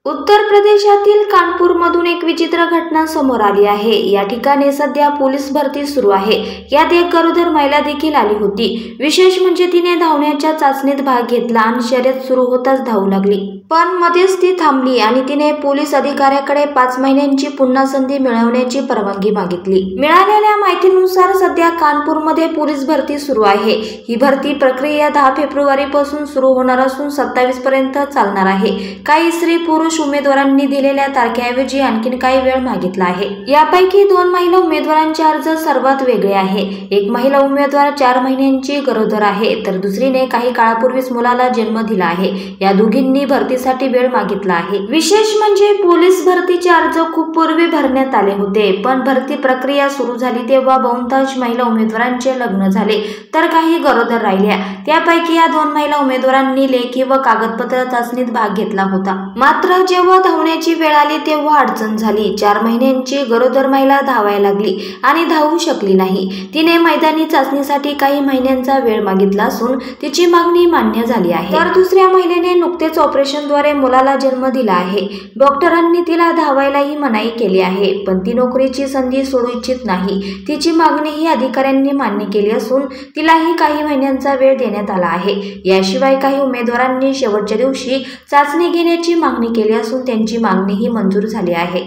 उत्तर प्रदेशातील कानपूरमधून एक विचित्र घटना समोर आली आहे। या ठिकाणी सध्या पोलीस भरती सुरू आहे। यात एक गरोदर महिला देखील आली होती। विशेष म्हणजे तिने धावण्याच्या चाचणीत भाग घेतला आणि शर्यत सुरू होताच धावू लागली, पण मध्येच ती थांबली आणि तिने पोलीस अधिकाऱ्याकडे 5 महिन्यांची पुन्हा संधी मिळवण्याची परवानगी मागितली। मिळालेल्या माहितीनुसार सध्या कानपूरमध्ये पोलीस भरती सुरू आहे। ही भरती प्रक्रिया 10 फेब्रुवारी पासून सुरू होणार असून 27 पर्यंत चालणार आहे। काही स्त्री पुरुष उमेदवारांनी दिलेल्या तारखेऐवजी आणखी काही वेळ मागितला आहे। यापैकी 2 महिला उमेदवारांचे अर्ज सर्वात वेगळे आहे। एक महिला उमेदवार 4 महिन्यांची गरोदर आहे, तर दुसरीने काही काळापूर्वीच मुलाला जन्म दिला आहे। या दोघींनी भरतीसाठी वेळ मागितला आहे। विशेष म्हणजे पोलीस भरतीचे अर्ज खूप पूर्वी भरण्यात आले होते, पण भरती प्रक्रिया सुरू झाली तेव्हा बहुतांश महिला उमेदवारांचे लग्न झाले, तर काही गरोदर राहिल्या। त्यापैकी या 2 महिला उमेदवारांनी लेखी व कागदपत्र चाचणीत भाग घेतला होता। मात्र जेव्हा धावण्याची वेळ आली तेव्हा अडचण झाली। 4 महिन्यांची गरोदर महिला धावायला लागली आणि धावू शकली नाही। तिने मैदानी चाचणीसाठी काही महिन्यांचा वेळ मागितला असून तिची मागणी मान्य झाली आहे। तर दुसऱ्या महिलेने नुकतेच ऑपरेशनद्वारे मुलाला जन्म दिला आहे। डॉक्टरांनी तिला धावायलाही मनाई केली आहे, पण ती नोकरीची संधी सोडू इच्छित नाही। तिची मागणीही अधिकाऱ्यांनी मान्य केली असून तिलाही काही महिन्यांचा वेळ देण्यात आला आहे। याशिवाय काही उमेदवारांनी शेवटच्या दिवशी चाचणी घेण्याची मागणी केली असून त्यांची मागणीही मंजूर झाली आहे।